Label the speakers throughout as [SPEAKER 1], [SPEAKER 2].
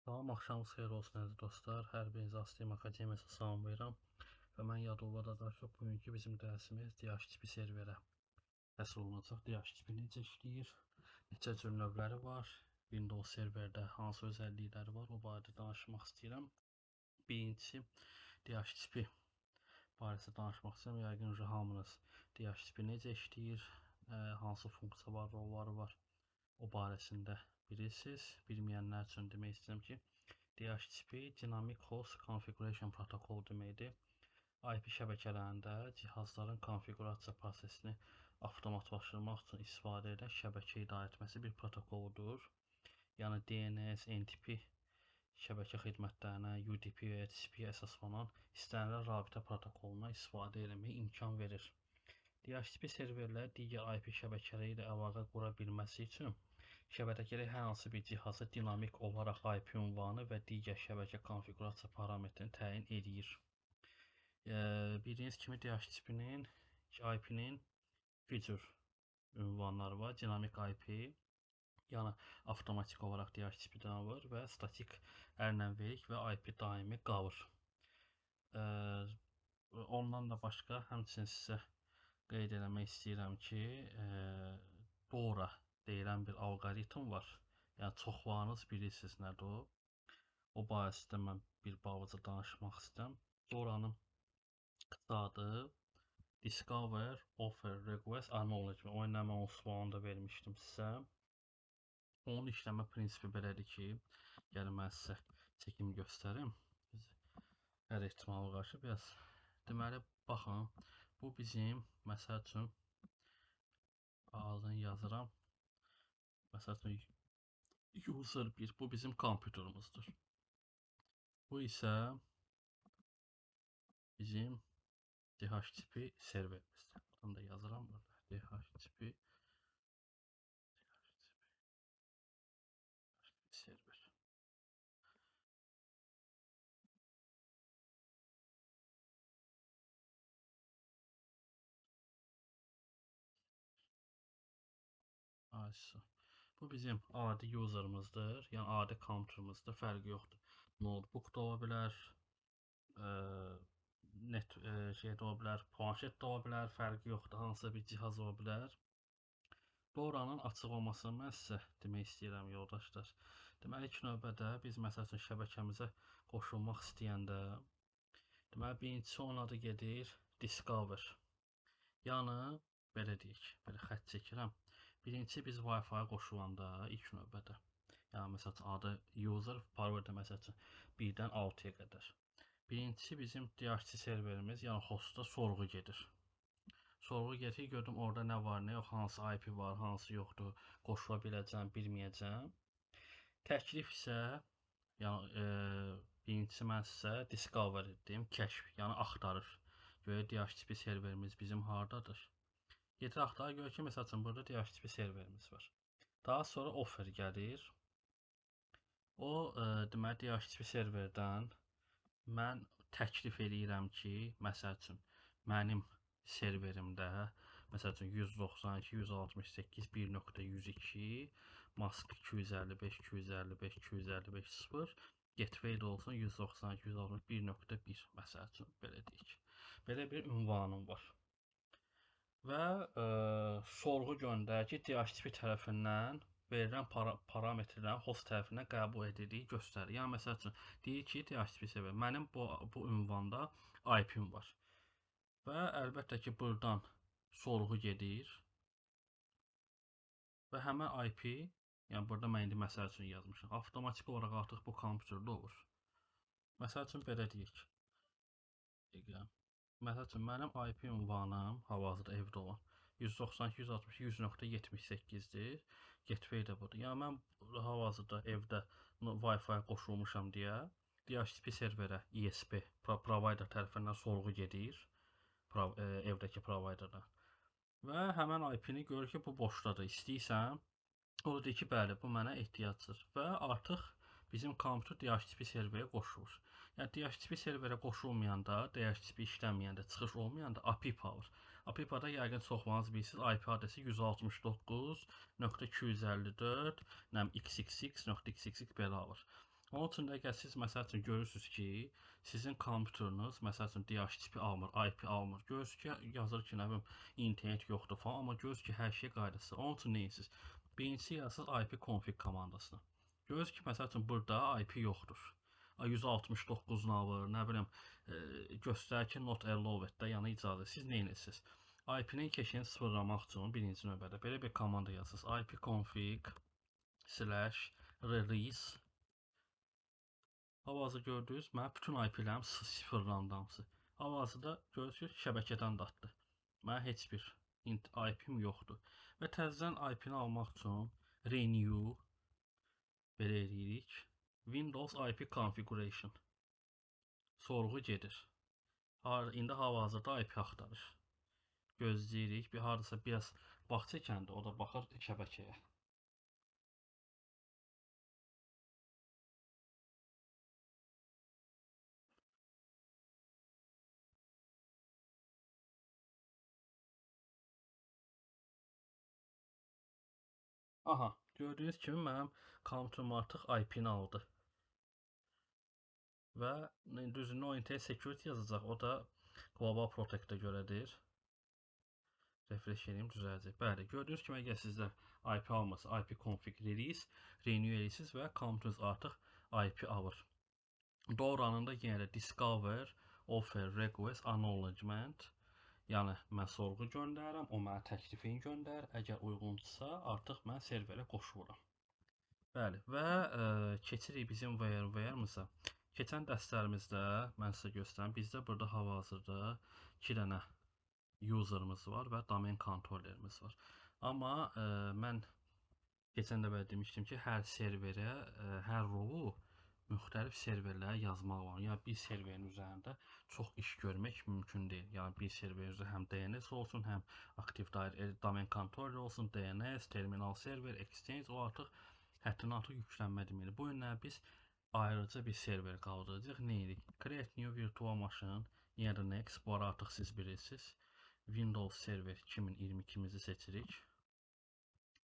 [SPEAKER 1] Salam, axşamınız xeyir olsun əziz dostlar. Hər birinizi Astream Akademiyası salamlayıram. Və mən Yadullah Dadaşov. Bugünkü bizim dərsimiz DHCP serverə həsr olunacaq. DHCP necə işləyir, neçə cür növləri var, Windows serverdə hansı özəllikləri var, o barədə danışmaq istəyirəm. Birincisi, DHCP barədə danışmaq istəyirəm. Yəqin ki, hamınız DHCP necə işləyir, hansı funksiyalar, rolları var, o barəsində bilirsiniz. Bilməyənlər üçün demək istəyirəm ki, DHCP Dynamic Host Configuration Protocol deməkdir. IP şəbəkələrində cihazların konfigurasiya prosesini avtomatlaşdırmaq üçün istifadə edən şəbəkə idarə etməsi bir protokoldur. Yəni DNS, NTP şəbəkə xidmətlərinə, UDP və TCP əsaslanan istənilən rabitə protokoluna istifadə etməyə imkan verir. DHCP serverlər digər IP şəbəkələri ilə əlaqə qura bilməsi üçün şəbəkədəki hər hansı bir cihazı dinamik olaraq IP ünvanı və digər şəbəkə konfigurasiya parametrini təyin edir. Bildiyiniz kimi DHCP-nin IP-nin bir cür ünvanları var. Dinamik IP, yəni avtomatik olaraq DHCP-dən var və statik ərnənverik və IP daimi qalır. Ondan da başqa həmçinin sizə qeyd eləmək istəyirəm ki, DORA deyilən bir alqoritm var. Yəni çoxlarınız bilirsiniz nədir o. O barəsində mən bir balaca danışmaq istəyirəm. DORA-nın qısa adı Discover, Offer, Request, Acknowledgement. O ilə mən o sualını da vermişdim sizə. Onun işləmə prinsipi belədir ki, gəlin mən sizə çəkim göstərim. Hər ehtimala qarşı biraz. Deməli, baxın, bu bizim, məsəl üçün, adını yazıram. Məsəl üçün, user 1, bu bizim kompüterimizdir. Bu isə bizim DHCP serverimizdir. Bunu da yazıram burada. DHCP server. Bu bizim adi user'ımızdır. Yəni adi kompüterimizdir. Fərqi yoxdur. Notebook da ola bilər, şey də ola bilər, planşet də ola bilər, fərqi yoxdur. Hansısa bir cihaz ola bilər. DORA-nın açıq olmasını mən sizə demək istəyirəm, yoldaşlar. Deməli, ilk növbədə biz məsəl üçün şəbəkəmizə qoşulmaq istəyəndə, deməli, birincisi onun adı gedir Discover. Yəni, belə deyək, belə xətt çəkirəm. Birincisi biz Wi-Fi-yə qoşulanda ilk növbədə, yəni məsəl üçün adı user, parolda məsəl üçün 1-dən 6-ya qədər. Birincisi bizim DHCP serverimiz, yəni hostda sorğu gedir. Sorğu gedir, gördüm orada nə var, nə yox, hansı IP var, hansı yoxdur, qoşula biləcəm, bilməyəcəm. Təklif isə, yəni birincisi mən sizə discover etdim, kəşf, yəni axtarır. Görə DHCP serverimiz bizim hardadır? Gedir axtarır, görə ki, məsəl üçün burada DHCP serverimiz var. Daha sonra offer gəlir. O, deməli, DHCP serverdən mən təklif eləyirəm ki, məsəl üçün, mənim serverimdə, məsəl üçün 192.168.1.102, mask 255.255.255.0, gateway də olsun 192.161.1, məsəl üçün, belə deyək. Belə bir ünvanım var. Və sorğu göndər ki, DHCP tərəfindən verilən parametrlərin host tərəfindən qəbul edildiyi göstərir. Yəni, məsəl üçün, deyir ki, DHCP server, mənim bu ünvanda IP-im var. Və əlbəttə ki, buradan sorğu gedir. Və həmən IP, yəni burada mən indi məsəl üçün yazmışam, avtomatik olaraq artıq bu kompüterdə olur. Məsəl üçün, belə deyək. Məsəl üçün, mənim IP ünvanım hal-hazırda evdə olan 192.160.100.78-dir. Gateway də budur. Yəni, mən hal-hazırda evdə Wi-Fi qoşulmuşam deyə DHCP serverə ESP provider tərəfindən sorğu gedir evdəki providerdan. Və həmən IP-ni görür ki, bu boşdadır. İstəyirsən, o da deyir ki, bəli, bu mənə ehtiyacdır. Və artıq bizim kompüter DHCP serverə qoşulur. Yəni, DHCP serverə qoşulmayanda, DHCP işləməyəndə, çıxış olmayanda API alır. API-da yəqin çoxlarınız bilirsiniz, IP adresi 169.254.xxx.xxx belə alır. Onun üçün də əgər siz məsəl üçün görürsünüz ki, sizin kompüteriniz məsəl üçün DHCP almır, IP almır. Görürsünüz ki, yazır ki, nə bilim, internet yoxdur falan, amma görürsünüz ki, hər şey qaydasında. Onun üçün nə edirsiniz? Birincisi yazırsınız IP config komandasına. Görürsünüz ki, məsəl üçün burada IP yoxdur. 169 navır, nə bilim, göstərir ki, not allowed-də, yəni icazə. Siz nə edirsiniz? IP-nin keşiyini sıfırlamaq üçün birinci növbədə belə bir komanda yazırsınız. ipconfig /release. Hal-hazırda gördünüz, mənim bütün IP-lərim sıfırlandı hamısı. Hal-hazırda görürsünüz, şəbəkədən datdı. Mənim heç bir IP-m yoxdur. Və təzədən IP-ni almaq üçün renew belə edirik. Windows IP configuration. Sorğu gedir. İndi hal-hazırda IP axtarır. Gözləyirik, bir hardasa biraz vaxt çəkəndə o da baxır şəbəkəyə. Aha, gördüyünüz kimi mənim kompüterim artıq IP-ni aldı. Və düzü NoIntel Security yazacaq. O da Global Protect-ə görədir. Refresh edeyim, düzələcək. Bəli, gördüyünüz kimi əgər sizdə IP almasa, IP config release, renew edirsiniz və kompüteriniz artıq IP alır. Doğrudanında yenə də discover, offer, request, acknowledgement. Yəni mən sorğu göndərirəm, o mənə təklifini göndərir. Əgər uyğundursa, artıq mən serverə qoşuluram. Bəli, və keçirik bizim VMware-mıza. Keçən dərslərimizdə mən sizə göstərim. Bizdə burada hal-hazırda 2 dənə user'ımız var və domain kontrollerimiz var. Amma mən keçən dəfə demişdim ki, hər serverə, hər rowu müxtəlif serverlərə yazmaq var. Yəni bir serverin üzərində çox iş görmək mümkün deyil. Yəni bir serverin üzərində həm DNS olsun, həm Active Domain Controller olsun, DNS, terminal server, exchange, o artıq həddindən artıq yüklənmə deməkdir. Bu günlər biz ayrıca bir server qaldıracağıq. Nə edirik? Create new virtual machine, yenə də next, bu ara artıq siz bilirsiniz. Windows Server 2022-mizi seçirik.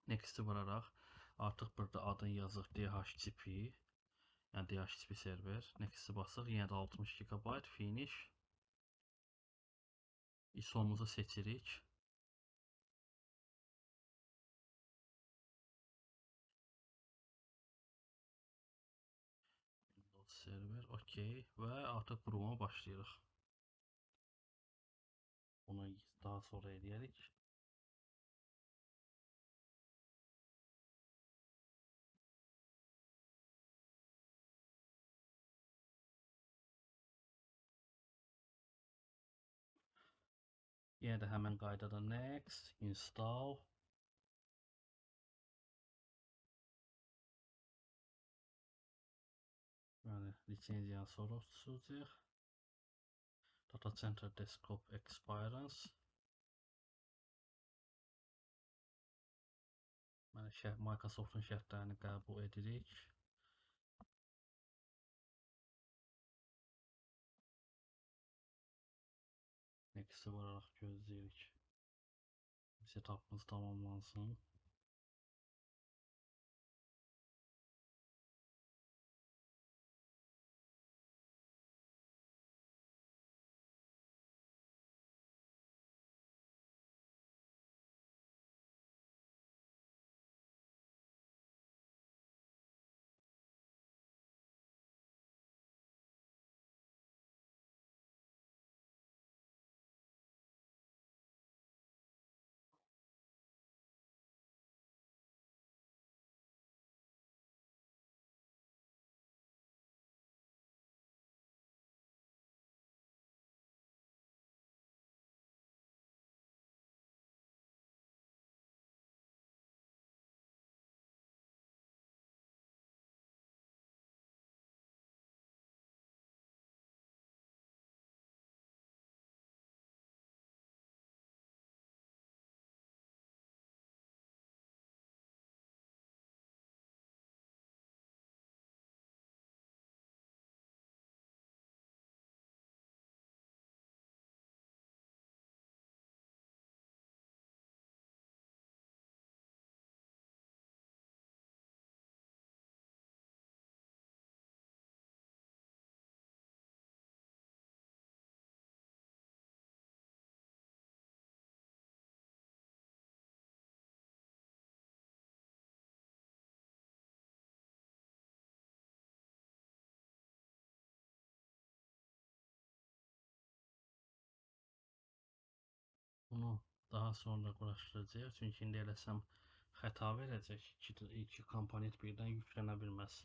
[SPEAKER 1] Next-i vuraraq artıq burada adını yazıq DHCP. Yəni DHCP server. Next-i basıq. Yenə də 60 GB. Finish. ISO-muzu seçirik. Windows server. OK. Və artıq quruluma başlayırıq. Bunu daha sonra edərik. Yenə də həmən qaydada next, install. Yəni lisenziyanı sonra tutacaq. Data Center Desktop Experience. Microsoft'un şərtlərini qəbul edirik. Next-i vuraraq gözləyirik. Setup'ımız tamamlansın. daha sonra quraşdıracağıq. Çünki indi eləsəm xəta verəcək. İki komponent birdən yüklənə bilməz.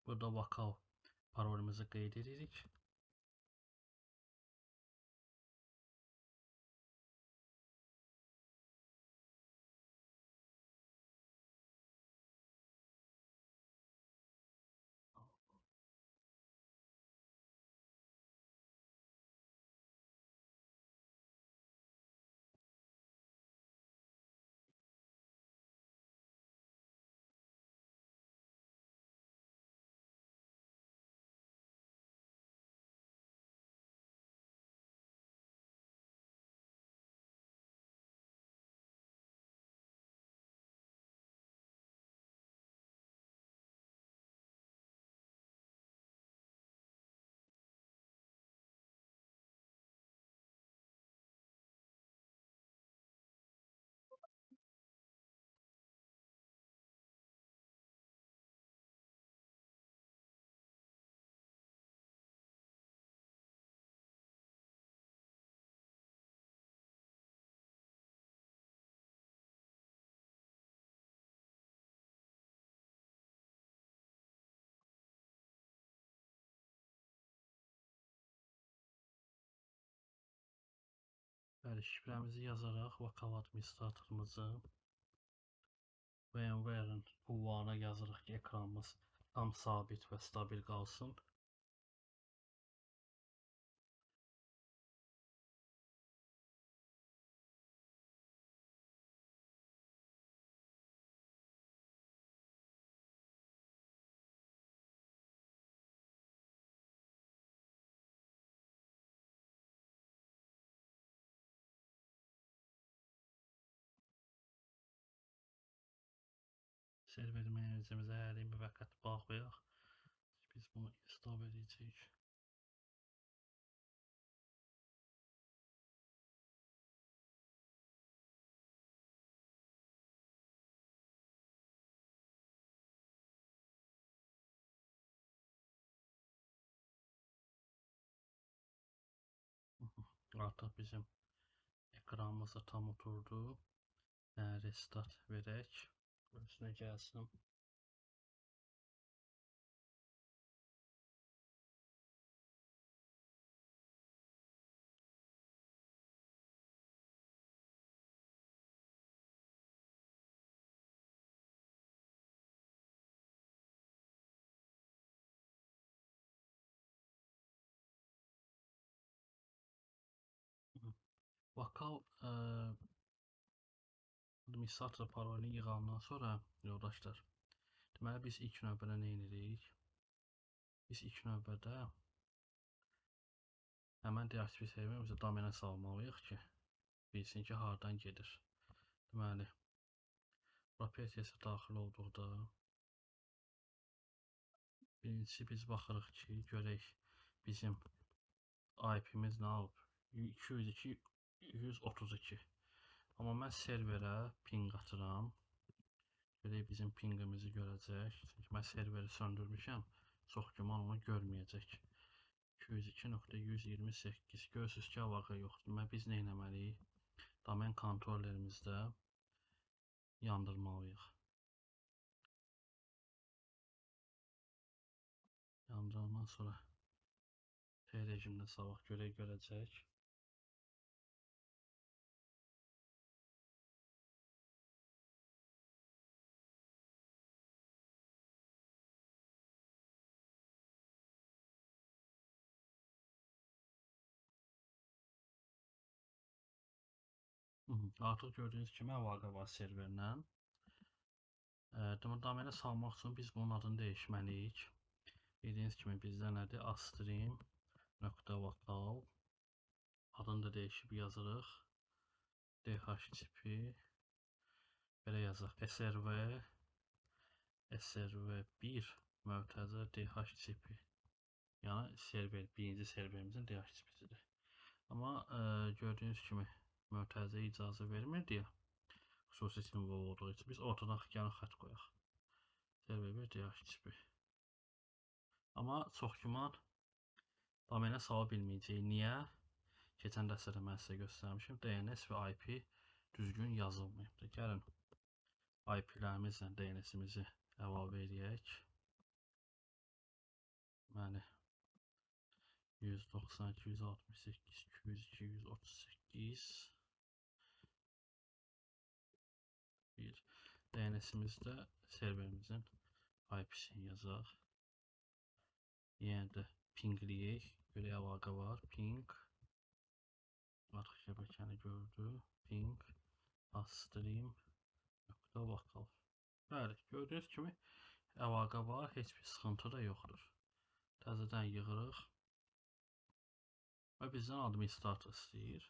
[SPEAKER 1] Burada vokal parolumuzu qeyd edirik. Bəli, şifrəmizi yazaraq vokal administratorumuzu VMware'ın ünvanına yazırıq ki, ekranımız tam sabit və stabil qalsın. Server menecimizə hərliyim müvəqqəti baxmayaq. Biz bunu install edəcəyik. Artıq bizim ekranımız da tam oturdu. Restart verək. Özünə gəlsin. Vokal administrator parolunu yığandan sonra yoldaşlar, deməli biz ilk növbədə nə edirik? Biz ilk növbədə həmən DHCP serverimizə domenə salmalıyıq ki, bilsin ki, hardan gedir. Deməli, properties'e daxil olduqda birincisi biz baxırıq ki, görək bizim IP'miz nə alıb? 202.132. Amma mən serverə ping atıram. Görək bizim pingimizi görəcək. Çünki mən serveri söndürmüşəm. Çox güman onu görməyəcək. 202.128. Görürsünüz ki, əlaqə yoxdur. Deməli biz nə etməliyik? Domen kontrollerimizdə yandırmalıyıq. Yandırandan sonra T rejimdə sabah görəcək. Artıq gördüyünüz kimi əlaqə var serverlə. Domenə salmaq üçün biz bunun adını dəyişməliyik. Bildiyiniz kimi bizdə nədir? Astream.vocal adını da dəyişib yazırıq. DHCP belə yazaq. SRV1 mötərizə DHCP. Yəni server, birinci serverimizin DHCP-sidir. Amma gördüyünüz kimi mötərizə icazə vermir deyə xüsusi simvol olduğu üçün biz ortadan yəni xətt qoyaq. Server 1 DHCP. Amma çox güman domenə sala bilməyəcəyik. Niyə? Keçən dərsdə mən sizə göstərmişim. DNS və IP düzgün yazılmayıbdır. Gəlin IP-lərimizlə DNS-imizi əlavə edək. Deməli 192, 168, 202, 138 bir DNS-imizdə serverimizin IP-sini yazaq. Yenə də pingləyək. Görək əlaqə var. Ping. Artıq şəbəkəni gördü. Ping. Astream.vocal. Bəli, gördüyünüz kimi əlaqə var. Heç bir sıxıntı da yoxdur. Təzədən yığırıq. Və bizdən administrator istəyir.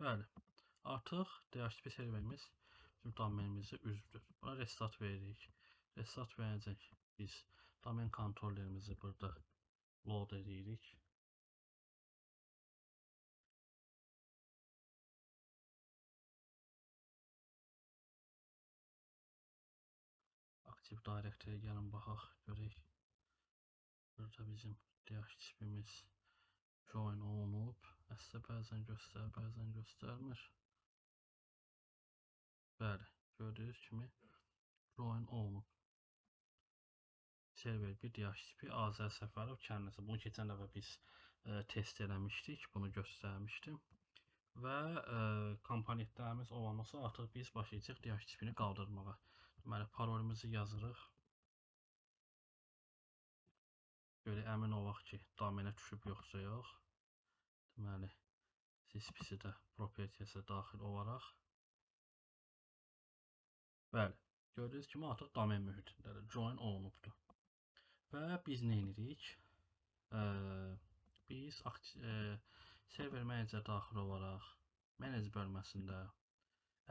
[SPEAKER 1] Bəli. Artıq DHCP serverimiz bizim domenimizə üzdür. Buna restart veririk. Restart verəcək biz domen kontrollerimizi burada load edirik. Aktiv directory'yə gəlin baxaq, görək. Burada bizim DHCP'miz join olunub. Əslində bəzən göstərir, bəzən göstərmir. Bəli, gördüyünüz kimi join olunub. Server 1 DHCP Azər Səfərov kəndisi. Bunu keçən dəfə biz test eləmişdik, bunu göstərmişdim. Və komponentlərimiz olandan sonra artıq biz başlayacaq DHCP-ni qaldırmağa. Deməli, parolumuzu yazırıq. Böyle əmin olaq ki, domenə düşüb yoxsa yox. Deməli, CSP-si də propertiyə daxil olaraq. Bəli, gördüyünüz kimi artıq domen mühitindədir, join olunubdur. Və biz nə edirik? Biz server manager daxil olaraq manage bölməsində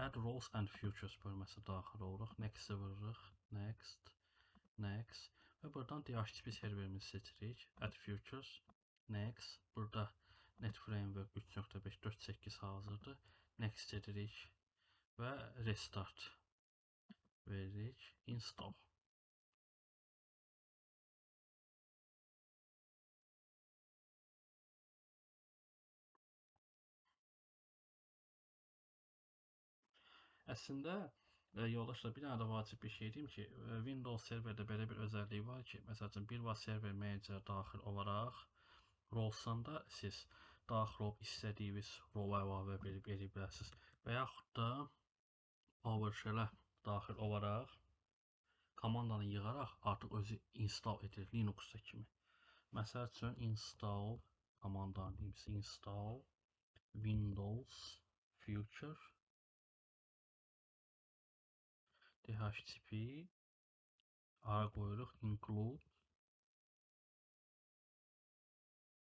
[SPEAKER 1] add roles and futures bölməsi daxil oluruq. Next-i vururuq. Next. Next. Və buradan DHCP serverimizi seçirik. Add futures. Next. Burada net framework 3.5.4.8 hazırdır. Next edirik. Və restart veririk. Install. Əslində yoldaşlar bir dənə də vacib bir şey deyim ki, Windows serverdə belə bir özəlliyi var ki, məsələn bir var server manager daxil olaraq rolesanda siz daxil olub istədiyiniz rolu əlavə edib bilərsiniz. Və yaxud da PowerShell-ə daxil olaraq komandanı yığaraq artıq özü install edilir Linux-da kimi. Məsəl üçün install komandanı deyim, install Windows Future DHCP ara qoyuruq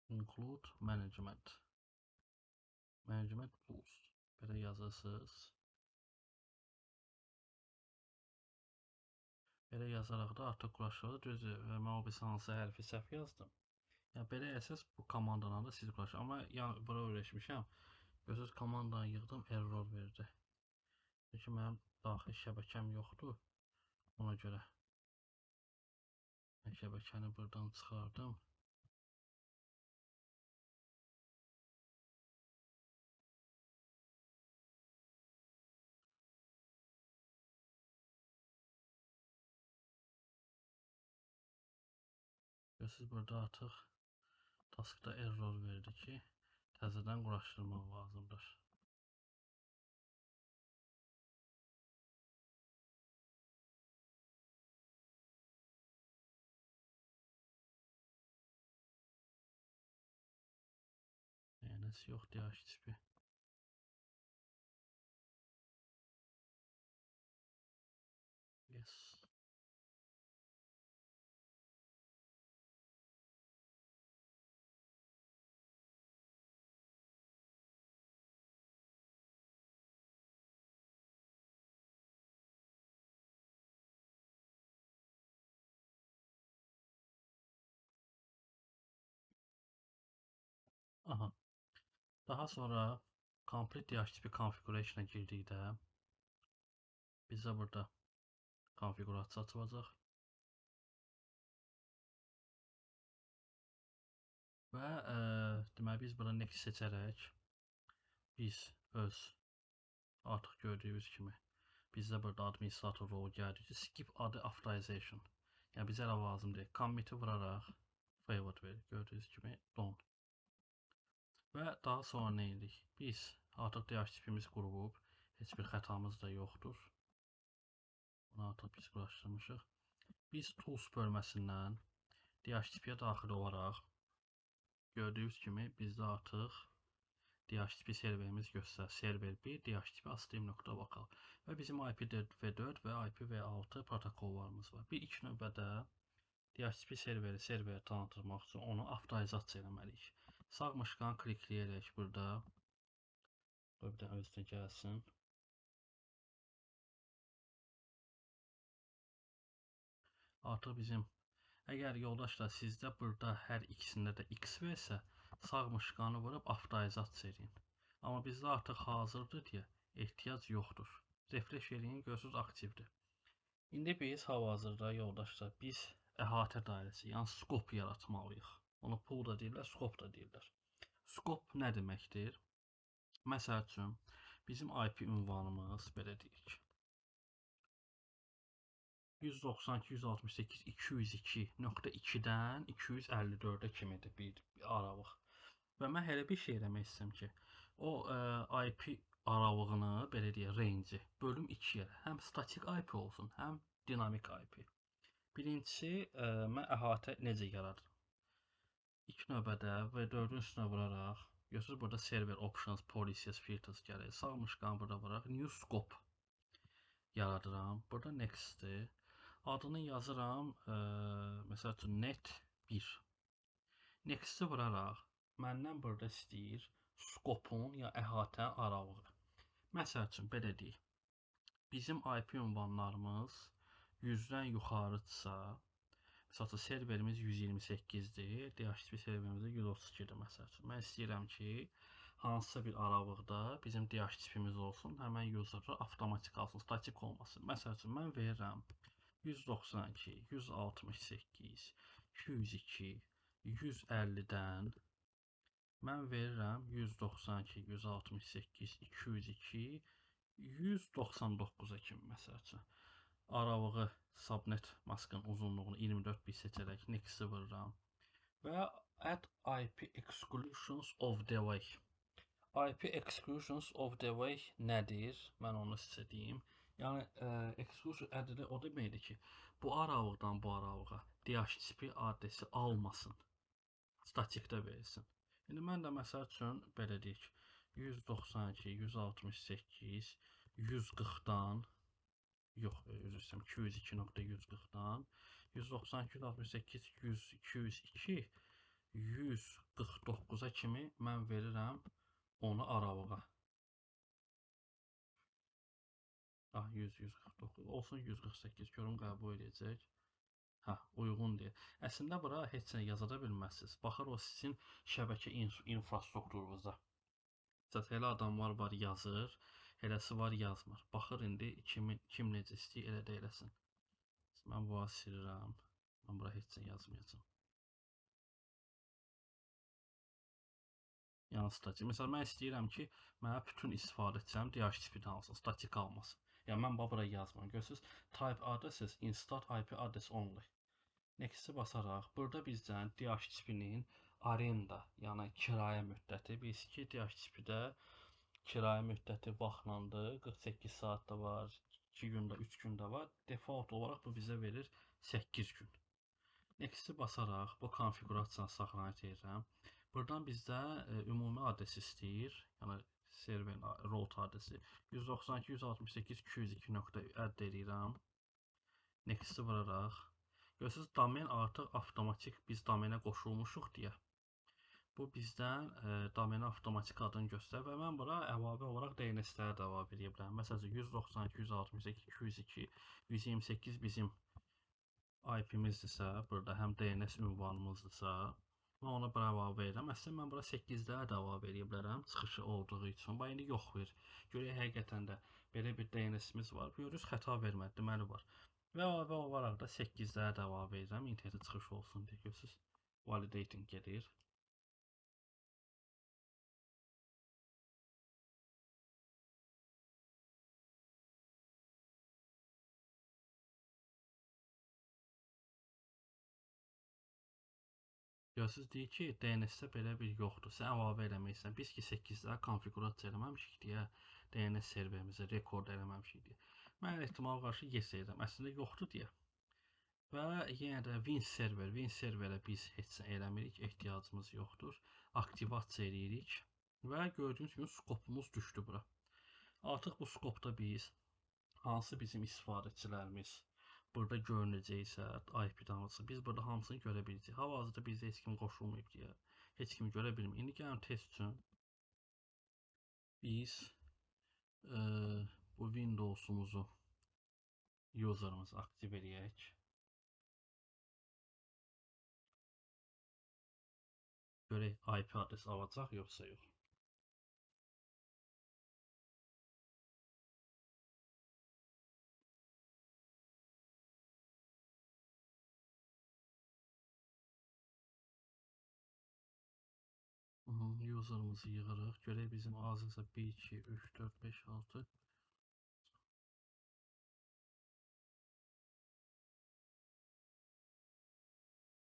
[SPEAKER 1] include management tools belə yazırsınız. Belə yazaraq da artıq quraşdırılır. Düzdür, mən o bir hansı hərfi səhv yazdım. Yəni belə əsas bu komandanı da siz quraşdırın. Amma yəni bura öyrəşmişəm. Gözünüz komandanı yığdım, error verdi. Çünki mənim daxil şəbəkəm yoxdur. Ona görə mən şəbəkəni buradan çıxardım. Görürsünüz burada artıq taskda error verdi ki, təzədən quraşdırmaq lazımdır. Nəyəsi yox DHCP. Yes. Aha. Daha sonra Complete DHCP Configuration'a girdikdə bizə burada konfigurasiya açılacaq. Və deməli biz burada Next seçərək biz öz artıq gördüyünüz kimi bizdə burada administrator rolu gəldi ki, skip adı authorization. Yəni bizə elə lazım deyil. Commit-i vuraraq favorite verir. Gördüyünüz kimi don. Və daha sonra nə edirik? Biz artıq DHCP-miz qurulub, heç bir xətamız da yoxdur. Bunu artıq biz quraşdırmışıq. Biz tools bölməsindən DHCP-yə daxil olaraq gördüyünüz kimi bizdə artıq DHCP serverimiz göstərir. Server 1 DHCP astream.vocal və bizim IPv4 və IPv6 protokollarımız var. Bir ilk növbədə DHCP serveri tanıtmaq üçün onu avtorizasiya etməliyik. Sağ mışqan klikləyərək burada bir də özünə gəlsin. Artıq bizim əgər yoldaşlar sizdə burada hər ikisində də X versə, sağ mışqanı vurub avtorizasiya edin. Amma bizdə artıq hazırdır deyə ehtiyac yoxdur. Refresh edin, görürsünüz aktivdir. İndi biz hal-hazırda yoldaşlar biz əhatə dairəsi, yəni skop yaratmalıyıq. Onu pool da deyirlər, skop da deyirlər. Skop nə deməkdir? Məsəl üçün bizim IP ünvanımız belə deyək. 192.168.202.2-dən 254-ə kimidir bir aralıq. Və mən hələ bir şey eləmək istəyirəm ki, o IP aralığını, belə deyək, range-i bölüm 2-yə, həm statik IP olsun, həm dinamik IP. Birincisi, mən əhatə necə yaradıram? İlk növbədə V4-ün üstünə vuraraq, görürsünüz burada server options, policies, filters gəlir. Sağ mışqanı burada vuraraq new scope yaradıram. Burada next-dir. Adını yazıram, məsəl üçün net 1. Next-i vuraraq, məndən burada istəyir skopun ya əhatə aralığı. Məsəl üçün, belə deyək, bizim IP ünvanlarımız 100-dən yuxarıdırsa, məsəl üçün, serverimiz 128-dir, DHCP serverimiz 132-dir, məsəl üçün. Mən istəyirəm ki, hansısa bir aralıqda bizim DHCP-miz olsun, həmən user'ı avtomatik alsın, statik olmasın. Məsəl üçün, mən verirəm 192, 168, 202, 150-dən mən verirəm 192, 168, 202, 199-a kimi məsəl üçün. Aralığı subnet maskın uzunluğunu 24 bit seçərək next-i vururam. Və add IP exclusions of the way. IP exclusions of the way nədir? Mən onu sizə deyim. Yəni, exclusion adını o deməkdir ki, bu aralıqdan bu aralığa DHCP adresi almasın, statikdə verilsin. İndi mən də məsəl üçün, belə deyək, 192, 168, 140-dan, yox, üzr istəyirəm, 202.140-dan, 192, 168, 202, 149-a kimi mən verirəm onu aralığa. 149 olsun, 148 görüm qəbul edəcək. Uyğun deyil. Əslində bura heç nə yaza da bilməzsiniz. Baxır o sizin şəbəkə infrastrukturunuza. Elə adamlar var yazır, eləsi var yazmır. Baxır indi kim necə istəyir, elə də eləsin. Mən bura silirəm. Mən bura heç nə yazmayacağım. Yəni statik. Məsələn, mən istəyirəm ki, mənə bütün istifadəçilərim DHCP-dən alsın, statik almasın. Yəni mən bura yazmıram. Görürsünüz, type addresses in start IP address only. Next-i basaraq, burada bizdən DHCP-nin arenda, yəni kirayə müddəti, biz ki DHCP-də kirayə müddəti vaxtlandır, 48 saat da var, 2 gündə, 3 gündə var. Default olaraq bu bizə verir 8 gün. Next-i basaraq bu konfigurasiyanı saxlanıc edirəm. Buradan bizdə ümumi adres istəyir, yəni serverin root adresi 192.168.202.əldə edirəm. Next-i vuraraq, görürsünüz, domen artıq avtomatik biz domenə qoşulmuşuq deyə. Bu bizdən domenə avtomatik adını göstərir və mən bura əlavə olaraq DNS-ləri də əlavə edə bilərəm. Məsələn, 192.168.202.128 bizim IP-mizdirsə, burada həm DNS ünvanımızdırsa, mən ona bura əlavə edirəm. Əslində mən bura 8-ləri də əlavə edə bilərəm, çıxışı olduğu üçün. Bax, indi yox verir. Görək, həqiqətən də belə bir DNS-imiz var. Görürüz, xəta vermədi, deməli var. Və əlavə olaraq da 8-ləri də əlavə edirəm, internetə çıxış olsun deyə. Görürsünüz, validating gedir. Görürsünüz, deyir ki, DNS-də belə bir yoxdur. Sən əlavə eləməksən. Biz ki 8-ləri konfigurasiya eləməmişik deyə, DNS serverimizə rekord eləməmişik deyə. Mən ehtimala qarşı yes edirəm. Əslində yoxdur deyə. Və yenə də win serverə biz heç nə eləmirik, ehtiyacımız yoxdur. Aktivasiya edirik və gördüyünüz kimi skopumuz düşdü bura. Artıq bu skopda biz hansı bizim istifadəçilərimiz burada görünəcəksə, IP-dən alırsa, biz burada hamısını görə biləcəyik. Hal-hazırda bizdə heç kim qoşulmayıb deyə, heç kim görə bilmir. İndi gəlin test üçün biz bu Windows-umuzu user'ımızı aktiv edək. Görək IP adresi alacaq yoxsa yox. User'ımızı yığırıq. Görək bizim azırsa 1, 2, 3, 4, 5, 6.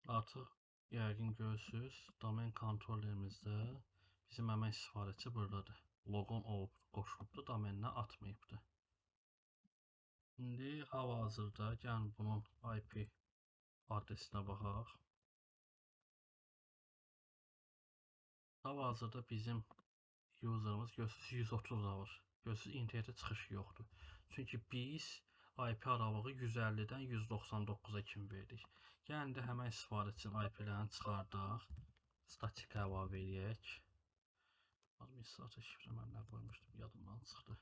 [SPEAKER 1] Artıq yəqin görürsünüz, domen kontrolerimizdə bizim həmən istifadəçi buradadır. Logon olub qoşulubdur, domeninə atmayıbdır. İndi hal-hazırda gəlin bunun IP adresinə baxaq. Hal-hazırda bizim user'ımız görürsünüz 130 alır. Görürsünüz, internetə çıxış yoxdur. Çünki biz IP aralığı 150-dən 199-a kimi verdik. Yəni də həmən istifadəçinin IP-lərini çıxardaq. Statik əlavə edək. Administrator şifrə mən nə qoymuşdum, yadımdan çıxdı.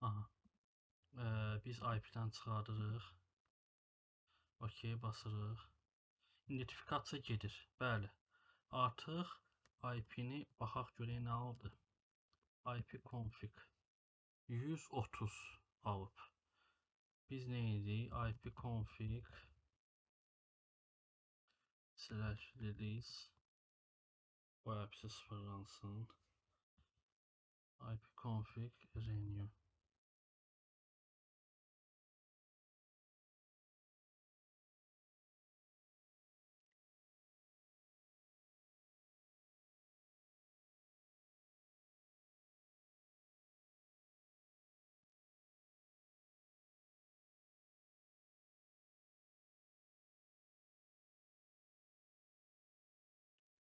[SPEAKER 1] Aha. Biz IP-dən çıxardırıq. OK basırıq. Identifikasiya gedir. Bəli. Artıq IP-ni baxaq görək nə oldu. IP config 130 alıb. Biz nə edirik? IP config /release bu IP-si sıfırlansın. IP config renew.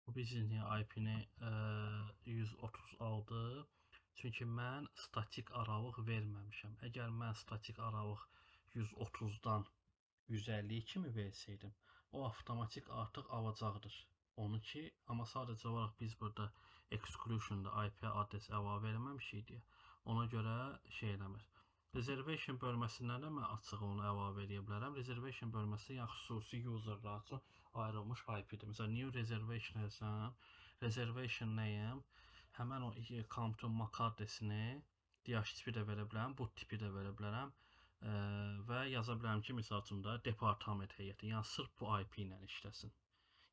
[SPEAKER 1] Bu bizim IP-ni 130 aldı. Çünki mən statik aralıq verməmişəm. Əgər mən statik aralıq 130-dan 150 kimi versəydim, o avtomatik artıq alacaqdır. 12, amma sadəcə olaraq biz burada exclusion-da IP adres əlavə eləməmişik deyə. Ona görə şey eləmir. Reservation bölməsindən də mən açıq onu əlavə edə bilərəm. Reservation bölməsi yəni xüsusi userlar üçün ayrılmış IP-dir. Məsələn, new reservation etsəm, reservation name, həmən o account-un MAC adresini DH tipi də verə bilərəm, boot tipi də verə bilərəm və yaza bilərəm ki, misal üçün də departament heyəti, yəni sırf bu IP ilə işləsin.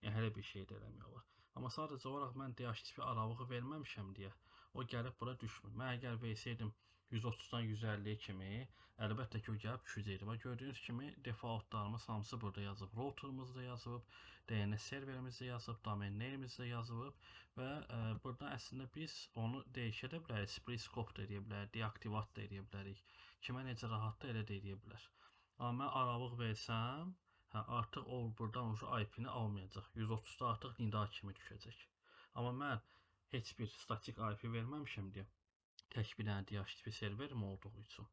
[SPEAKER 1] Yəni hələ bir şey də eləmək olar. Amma sadəcə olaraq mən DH tipi aralığı verməmişəm deyə o gəlib bura düşmür. Mən əgər versəydim 130-dan 150-yə kimi, əlbəttə ki, o gəlib düşəcəkdi. Və gördüyünüz kimi defaultlarımız hamısı burada yazıb. Routerımız da yazılıb, DNS serverimiz də yazılıb, domain name-imiz də yazılıb və burada əslində biz onu dəyişə də bilərik, split scope da edə bilərik, deaktivat da edə bilərik. Kimə necə rahat da elə də edə bilər. Amma mən aralıq versəm, artıq o buradan IP-ni almayacaq. 130-da artıq nida kimi düşəcək. Amma mən heç bir statik IP verməmişəm deyə tək bir dənə DH tipi serverim olduğu üçün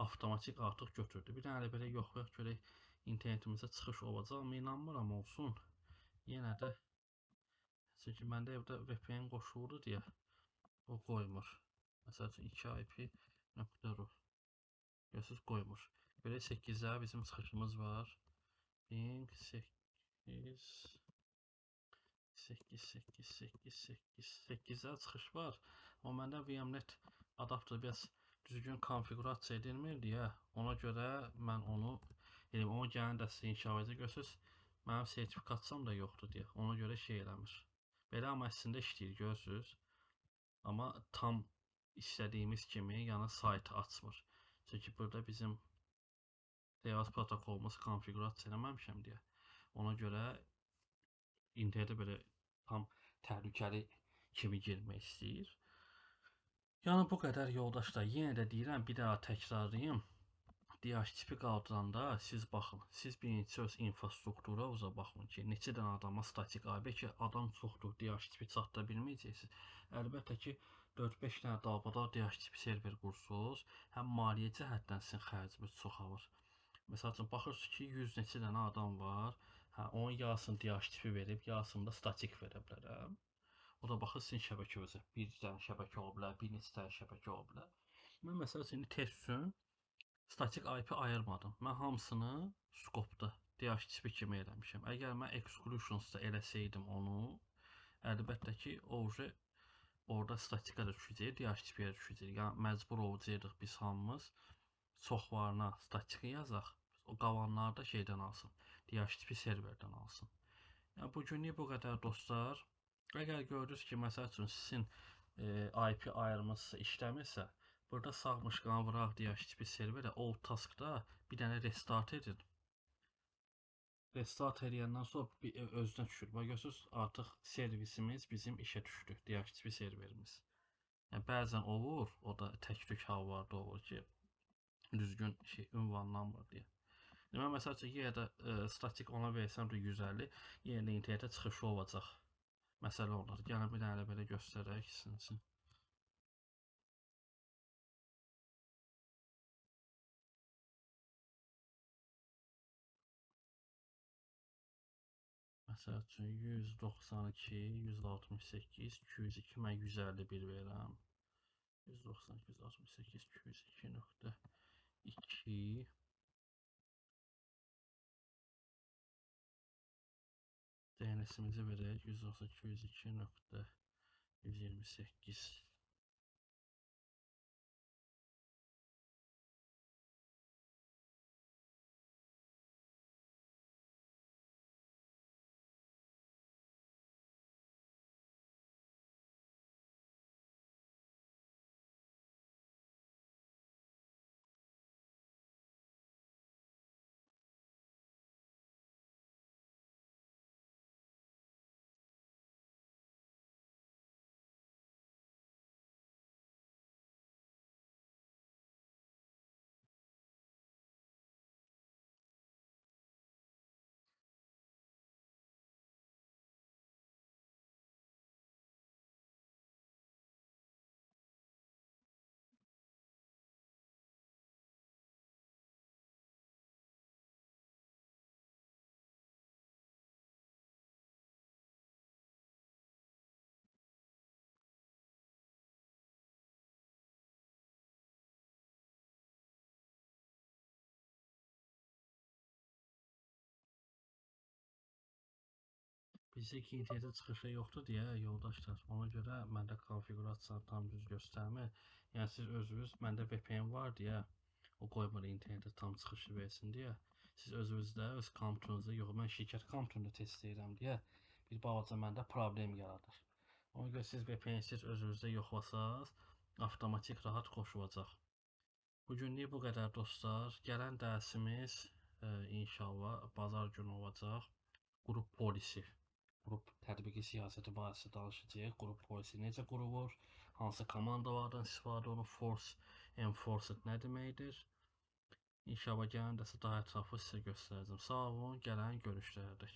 [SPEAKER 1] avtomatik artıq götürdü. Bir dənə belə yoxlayaq görək internetimizə çıxış olacaq mı? İnanmıram olsun. Yenə də çünki məndə evdə VPN qoşuldu deyə o qoymur. Məsəl üçün 2IP.ru görürsüz qoymur. Belə 8-də bizim çıxışımız var. 8-də çıxış var. Amma məndə VMnet adapter biraz düzgün konfigurasiya edilmir deyə ona görə mən onu ona gələn dəstə inşallah görsüz. Mənim sertifikasiyam da yoxdur deyə ona görə şey eləmir. Belə amma əslində işləyir görürsüz. Amma tam istədiyimiz kimi yəni saytı açmır. Çünki burada bizim DNS protokolumuz konfigurasiya eləməmişəm deyə. Ona görə internetə belə tam təhlükəli kimi girmək istəyir. Yəni bu qədər yoldaşlar. Yenə də deyirəm, bir daha təkrarlayım. DH tipi qaldıranda siz baxın. Siz birinci öz infrastruktura baxın ki, neçə dənə adama statik IP ki, adam çoxdur, DH tipi çatdıra bilməyəcəksiniz. Əlbəttə ki, 4-5 dənə dalbadal DH tipi server qursunuz, həm maliyyə cəhətdən sizin xərciniz çoxalır. Məsəl üçün, baxırsınız ki, 100 neçə dənə adam var, onun yarısını DH tipi verib, yarısını da statik verə bilərəm. O da baxır sizin şəbəkə özü. Bir dənə şəbəkə ola bilər, bir neçə dənə şəbəkə ola bilər. Mən məsəl üçün test üçün statik IP ayırmadım. Mən hamısını scope-da DH tipi kimi eləmişəm. Əgər mən exclusions-da eləsəydim onu, əlbəttə ki, orada statika da düşəcək, DH tipiyə düşəcək. Yəni məcbur olacaqdıq biz hamımız çoxlarına statiki yazaq, o qalanları da şeydən alsın, DH tipi serverdən alsın. Yəni bugünlük bu qədər dostlar. Əgər gördünüz ki, məsəl üçün sizin IP ayırması işləmirsə, burada sağmış qalan vuraq DH tipi serverə, old taskda bir dənə restart edin. Restart edəndən sonra özünə düşür. Bax görürsüz, artıq servisimiz bizim işə düşdü, DH tipi serverimiz. Yəni bəzən olur, o da tək-tük hallarda olur ki, düzgün ünvanlanmır deyə. Demək, məsəl üçün, yenə də statik ona versəm də 150, yenə də internetə çıxışı olacaq. Məsələ olur. Gəlin bir dənə belə göstərək sizin üçün. Məsəl üçün 192, 168, 202, mən 151 verirəm. 192, 168, 202.2 DNS-imizi verək, 192.2.128. Bizdeki internet çıxışı yoxdur deyə yoldaşlar. Ona görə məndə konfigurasiyanı tam düz göstərmir. Yəni siz özünüz, məndə VPN var deyə o qoymur internetə tam çıxışı versin deyə. Siz özünüzdə öz kompüterinizdə yox, mən şirkət kompüterində test edirəm deyə bir balaca məndə problem yaradır. Ona görə siz VPN-siz özünüzdə yoxlasaz, avtomatik rahat qoşulacaq. Bugünlük bu qədər dostlar. Gələn dərsimiz inşallah bazar günü olacaq. Qrup polisi, qrup tətbiqi siyasəti barəsində danışacağıq. Qrup polisi necə qurulur, hansı komandalardan istifadə olunur, force, enforced nə deməkdir? İnşallah gələn dəsə daha ətraflı sizə göstərəcəm. Sağ olun, gələn görüşlərədək.